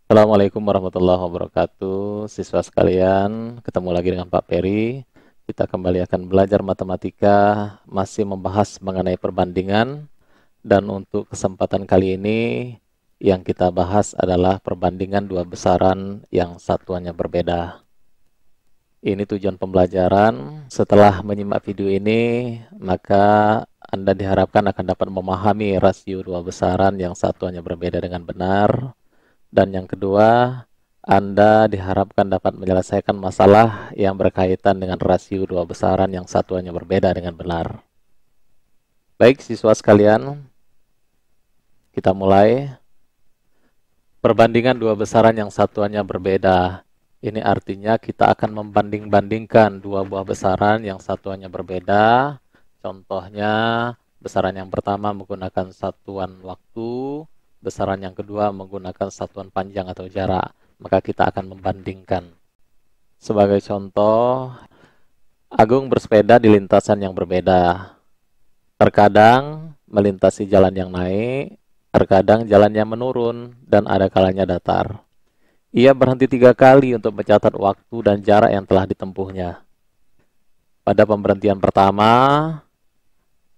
Assalamualaikum warahmatullahi wabarakatuh. Siswa sekalian, ketemu lagi dengan Pak Peri. Kita kembali akan belajar matematika, masih membahas mengenai perbandingan. Dan untuk kesempatan kali ini, yang kita bahas adalah perbandingan dua besaran yang satuannya berbeda. Ini tujuan pembelajaran. Setelah menyimak video ini, maka Anda diharapkan akan dapat memahami rasio dua besaran yang satuannya berbeda dengan benar. Dan yang kedua, Anda diharapkan dapat menyelesaikan masalah yang berkaitan dengan rasio dua besaran yang satuannya berbeda dengan benar. Baik, siswa sekalian, kita mulai. Perbandingan dua besaran yang satuannya berbeda. Ini artinya kita akan membanding-bandingkan dua buah besaran yang satuannya berbeda. Contohnya, besaran yang pertama menggunakan satuan waktu, besaran yang kedua menggunakan satuan panjang atau jarak. Maka kita akan membandingkan. Sebagai contoh, Agung bersepeda di lintasan yang berbeda. Terkadang melintasi jalan yang naik, terkadang jalannya menurun, dan ada kalanya datar. Ia berhenti 3 kali untuk mencatat waktu dan jarak yang telah ditempuhnya. Pada pemberhentian pertama,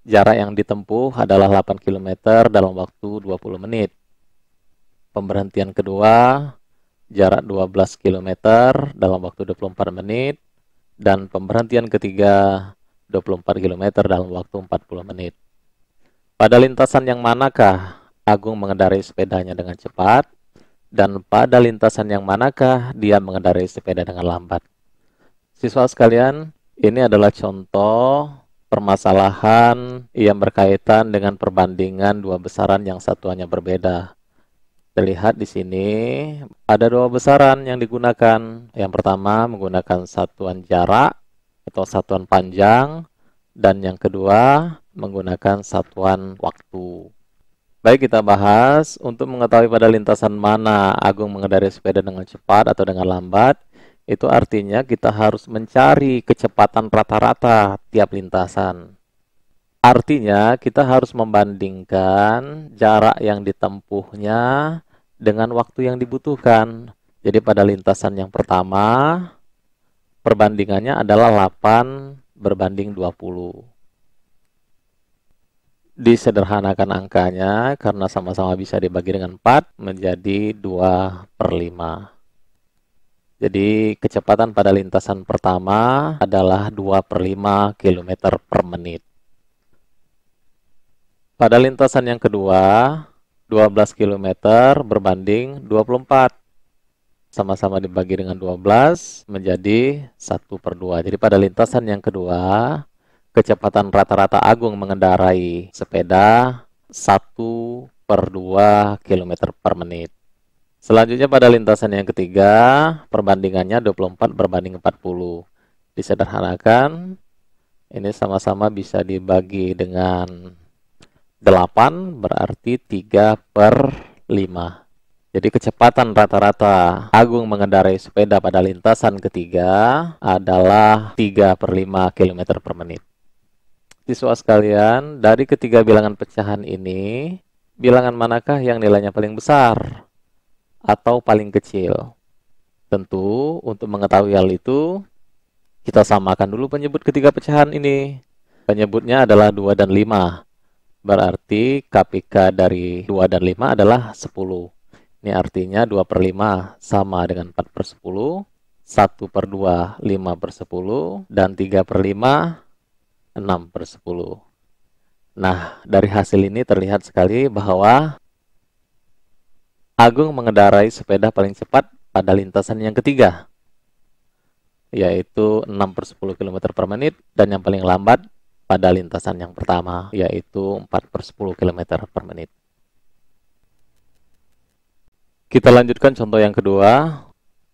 jarak yang ditempuh adalah 8 km dalam waktu 20 menit. Pemberhentian kedua, jarak 12 km dalam waktu 24 menit. Dan pemberhentian ketiga, 24 km dalam waktu 40 menit. Pada lintasan yang manakah Agung mengendarai sepedanya dengan cepat? Dan pada lintasan yang manakah dia mengendarai sepeda dengan lambat? Siswa sekalian, ini adalah contoh permasalahan yang berkaitan dengan perbandingan dua besaran yang satuannya berbeda. Terlihat di sini ada dua besaran yang digunakan. Yang pertama menggunakan satuan jarak atau satuan panjang, dan yang kedua menggunakan satuan waktu. Baik, kita bahas untuk mengetahui pada lintasan mana Agung mengendarai sepeda dengan cepat atau dengan lambat. Itu artinya kita harus mencari kecepatan rata-rata tiap lintasan. Artinya kita harus membandingkan jarak yang ditempuhnya dengan waktu yang dibutuhkan. Jadi pada lintasan yang pertama, perbandingannya adalah 8 berbanding 20. Disederhanakan angkanya karena sama-sama bisa dibagi dengan 4 menjadi 2/5. Jadi kecepatan pada lintasan pertama adalah 2/5 km per menit. Pada lintasan yang kedua, 12 km berbanding 24. Sama-sama dibagi dengan 12 menjadi 1/2. Jadi pada lintasan yang kedua, kecepatan rata-rata Agung mengendarai sepeda 1/2 km per menit. Selanjutnya pada lintasan yang ketiga, perbandingannya 24 berbanding 40. Disederhanakan, ini sama-sama bisa dibagi dengan 8, berarti 3/5. Jadi kecepatan rata-rata Agung mengendarai sepeda pada lintasan ketiga adalah 3/5 km per menit. Siswa sekalian, dari ketiga bilangan pecahan ini, bilangan manakah yang nilainya paling besar atau paling kecil? Tentu, untuk mengetahui hal itu, kita samakan dulu penyebut ketiga pecahan ini. Penyebutnya adalah 2 dan 5. Berarti KPK dari 2 dan 5 adalah 10. Ini artinya 2/5 sama dengan 4/10, 1/2 5/10, dan 3/5 6/10. Nah, dari hasil ini terlihat sekali bahwa Agung mengendarai sepeda paling cepat pada lintasan yang ketiga, yaitu 6/10 km per menit, dan yang paling lambat pada lintasan yang pertama, yaitu 4/10 km per menit. Kita lanjutkan contoh yang kedua.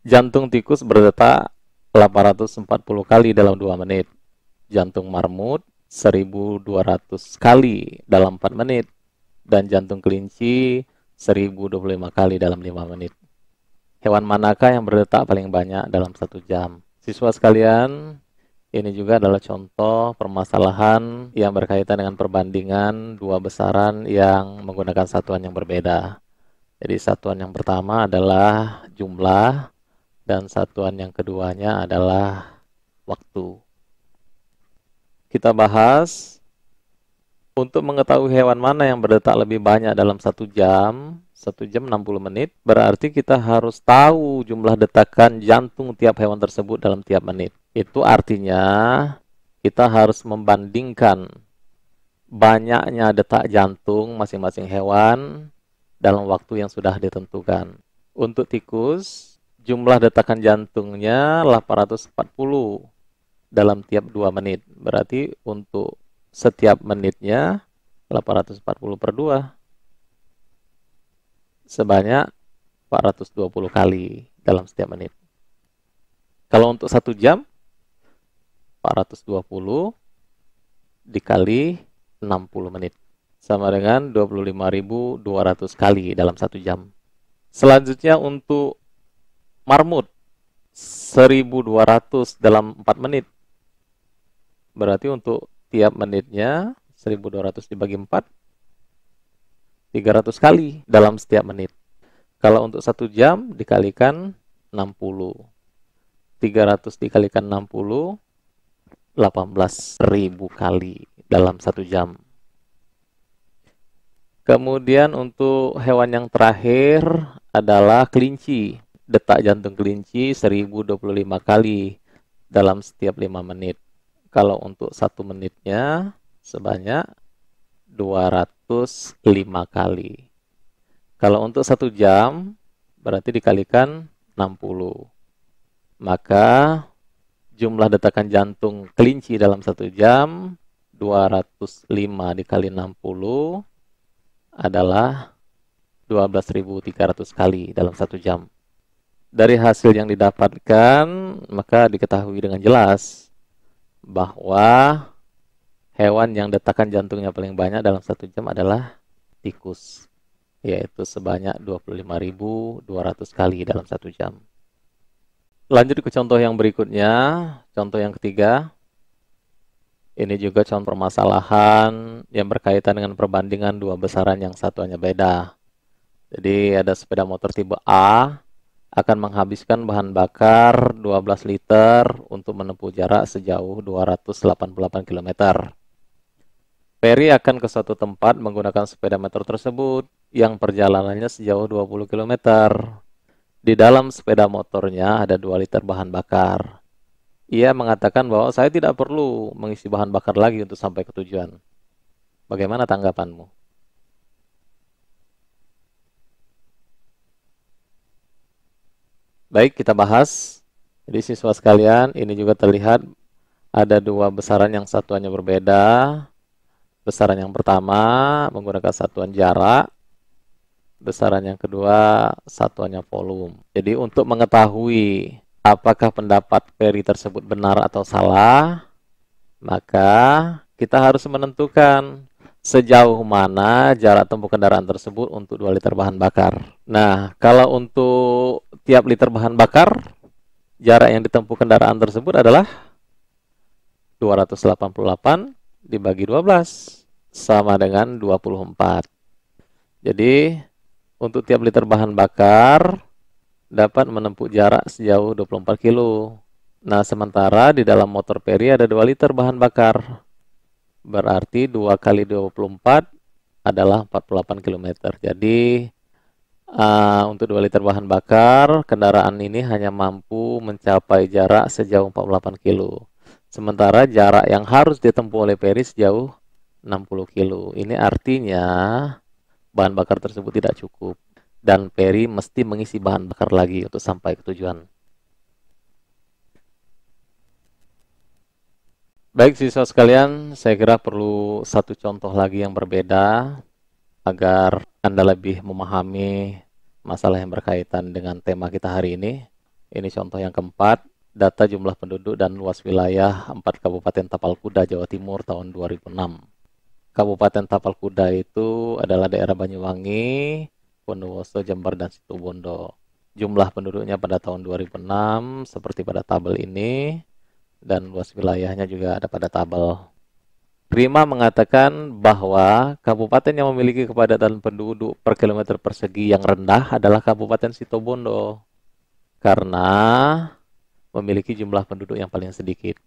Jantung tikus berdetak 840 kali dalam 2 menit. Jantung marmut 1200 kali dalam 4 menit. Dan jantung kelinci 1025 kali dalam 5 menit. Hewan manakah yang berdetak paling banyak dalam 1 jam? Siswa sekalian, ini juga adalah contoh permasalahan yang berkaitan dengan perbandingan dua besaran yang menggunakan satuan yang berbeda. Jadi satuan yang pertama adalah jumlah dan satuan yang keduanya adalah waktu. Kita bahas untuk mengetahui hewan mana yang berdetak lebih banyak dalam 1 jam 60 menit, berarti kita harus tahu jumlah detakan jantung tiap hewan tersebut dalam tiap menit. Itu artinya kita harus membandingkan banyaknya detak jantung masing-masing hewan dalam waktu yang sudah ditentukan. Untuk tikus, jumlah detakan jantungnya 840 dalam tiap 2 menit. Berarti untuk setiap menitnya 840 per 2 sebanyak 420 kali dalam setiap menit. Kalau untuk 1 jam, 420 dikali 60 menit. Sama dengan 25.200 kali dalam 1 jam. Selanjutnya untuk marmut, 1.200 dalam 4 menit. Berarti untuk tiap menitnya 1.200 dibagi 4, 300 kali dalam setiap menit. Kalau untuk 1 jam dikalikan 60. 300 dikalikan 60, 18.000 kali dalam 1 jam. Kemudian untuk hewan yang terakhir adalah kelinci. Detak jantung kelinci 1025 kali dalam setiap 5 menit. Kalau untuk 1 menitnya sebanyak 205 kali. Kalau untuk 1 jam berarti dikalikan 60. Maka jumlah detakan jantung kelinci dalam 1 jam 205 dikali 60 adalah 12.300 kali dalam 1 jam. Dari hasil yang didapatkan, maka diketahui dengan jelas bahwa hewan yang detakan jantungnya paling banyak dalam 1 jam adalah tikus, yaitu sebanyak 25.200 kali dalam 1 jam. Lanjut ke contoh yang berikutnya, contoh yang ketiga. Ini juga contoh permasalahan yang berkaitan dengan perbandingan dua besaran yang satuannya beda. Jadi ada sepeda motor tipe A akan menghabiskan bahan bakar 12 liter untuk menempuh jarak sejauh 288 km. Ferry akan ke suatu tempat menggunakan sepeda motor tersebut yang perjalanannya sejauh 20 km. Di dalam sepeda motornya ada 2 liter bahan bakar. Ia mengatakan bahwa saya tidak perlu mengisi bahan bakar lagi untuk sampai ke tujuan. Bagaimana tanggapanmu? Baik, kita bahas. Jadi siswa sekalian, ini juga terlihat ada dua besaran yang satuannya berbeda. Besaran yang pertama menggunakan satuan jarak. Besaran yang kedua satuannya volume. Jadi untuk mengetahui apakah pendapat Ferry tersebut benar atau salah, maka kita harus menentukan sejauh mana jarak tempuh kendaraan tersebut untuk 2 liter bahan bakar. Nah, kalau untuk tiap liter bahan bakar, jarak yang ditempuh kendaraan tersebut adalah 288 dibagi 12, sama dengan 24. Jadi, untuk tiap liter bahan bakar dapat menempuh jarak sejauh 24 kilo. Nah, sementara di dalam motor Ferry ada 2 liter bahan bakar. Berarti 2 kali 24 adalah 48 km. Jadi, untuk 2 liter bahan bakar, kendaraan ini hanya mampu mencapai jarak sejauh 48 kilo. Sementara jarak yang harus ditempuh oleh Ferry sejauh 60 kilo. Ini artinya bahan bakar tersebut tidak cukup dan Ferry mesti mengisi bahan bakar lagi untuk sampai ke tujuan. Baik siswa sekalian, saya kira perlu satu contoh lagi yang berbeda agar Anda lebih memahami masalah yang berkaitan dengan tema kita hari ini. Ini contoh yang keempat, data jumlah penduduk dan luas wilayah 4 Kabupaten Tapal Kuda, Jawa Timur tahun 2006. Kabupaten Tapal Kuda itu adalah daerah Banyuwangi, Bondowoso, Jember, dan Situbondo. Jumlah penduduknya pada tahun 2006 seperti pada tabel ini, dan luas wilayahnya juga ada pada tabel. Rima mengatakan bahwa kabupaten yang memiliki kepadatan penduduk per kilometer persegi yang rendah adalah Kabupaten Situbondo karena memiliki jumlah penduduk yang paling sedikit.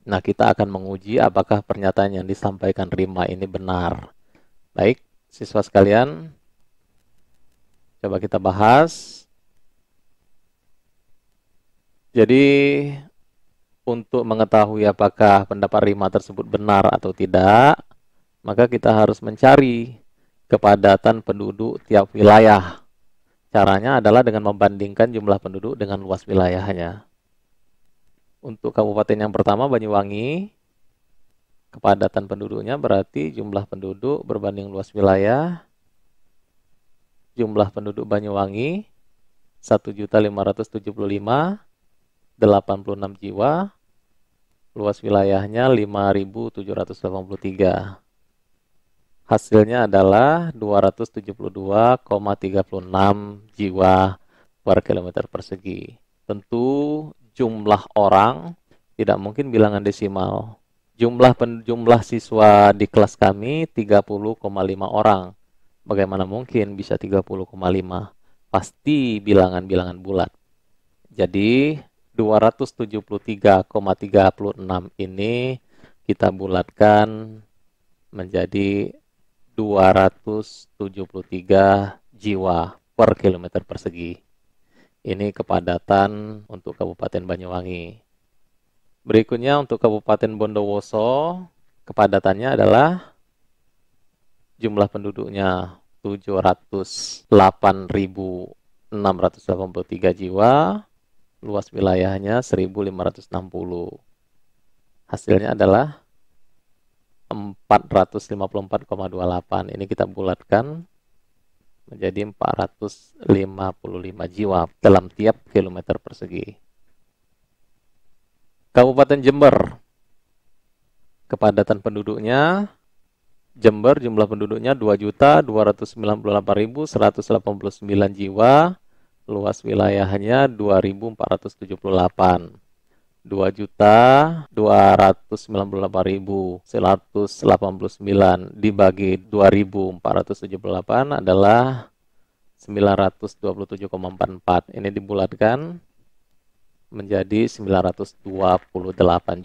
Nah, kita akan menguji apakah pernyataan yang disampaikan Rima ini benar. Baik, siswa sekalian, coba kita bahas. Jadi, untuk mengetahui apakah pendapat Rima tersebut benar atau tidak, maka kita harus mencari kepadatan penduduk tiap wilayah. Caranya adalah dengan membandingkan jumlah penduduk dengan luas wilayahnya. Untuk kabupaten yang pertama, Banyuwangi, kepadatan penduduknya berarti jumlah penduduk berbanding luas wilayah. Jumlah penduduk Banyuwangi 1.575.086 jiwa. Luas wilayahnya 5.783. Hasilnya adalah 272,36 jiwa per kilometer persegi. Tentu jumlah orang tidak mungkin bilangan desimal. Jumlah siswa di kelas kami 30,5 orang. Bagaimana mungkin bisa 30,5? Pasti bilangan-bilangan bulat. Jadi 273,36 ini kita bulatkan menjadi 273 jiwa per kilometer persegi. Ini kepadatan untuk Kabupaten Banyuwangi. Berikutnya untuk Kabupaten Bondowoso, kepadatannya adalah jumlah penduduknya 708.683 jiwa, luas wilayahnya 1.560. Hasilnya adalah 454,28. Ini kita bulatkan menjadi 455 jiwa dalam tiap kilometer persegi. Kabupaten Jember, kepadatan penduduknya, Jember jumlah penduduknya 2.298.189 jiwa, luas wilayahnya 2.478. 2.298.189 dibagi 2.478 adalah 927,44. Ini dibulatkan menjadi 928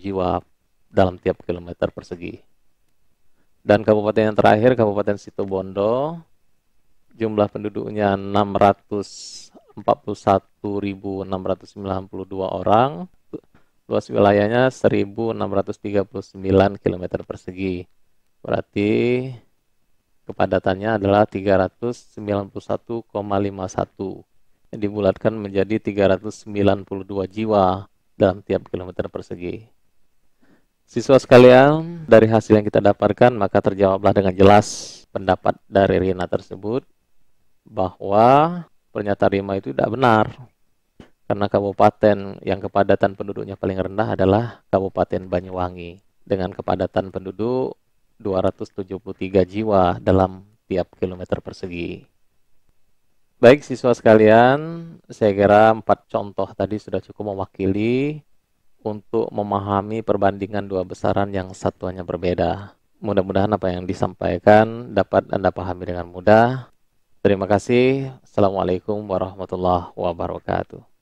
jiwa dalam tiap kilometer persegi. Dan kabupaten yang terakhir, Kabupaten Situbondo, jumlah penduduknya 641.692 orang, luas wilayahnya 1.639 km persegi. Berarti kepadatannya adalah 391,51. Dibulatkan menjadi 392 jiwa dalam tiap kilometer persegi. Siswa sekalian, dari hasil yang kita dapatkan, maka terjawablah dengan jelas pendapat dari Rina tersebut bahwa pernyataan Rima itu tidak benar. Karena kabupaten yang kepadatan penduduknya paling rendah adalah Kabupaten Banyuwangi dengan kepadatan penduduk 273 jiwa dalam tiap kilometer persegi. Baik siswa sekalian, saya kira 4 contoh tadi sudah cukup mewakili untuk memahami perbandingan dua besaran yang satuannya berbeda. Mudah-mudahan apa yang disampaikan dapat Anda pahami dengan mudah. Terima kasih. Assalamualaikum warahmatullahi wabarakatuh.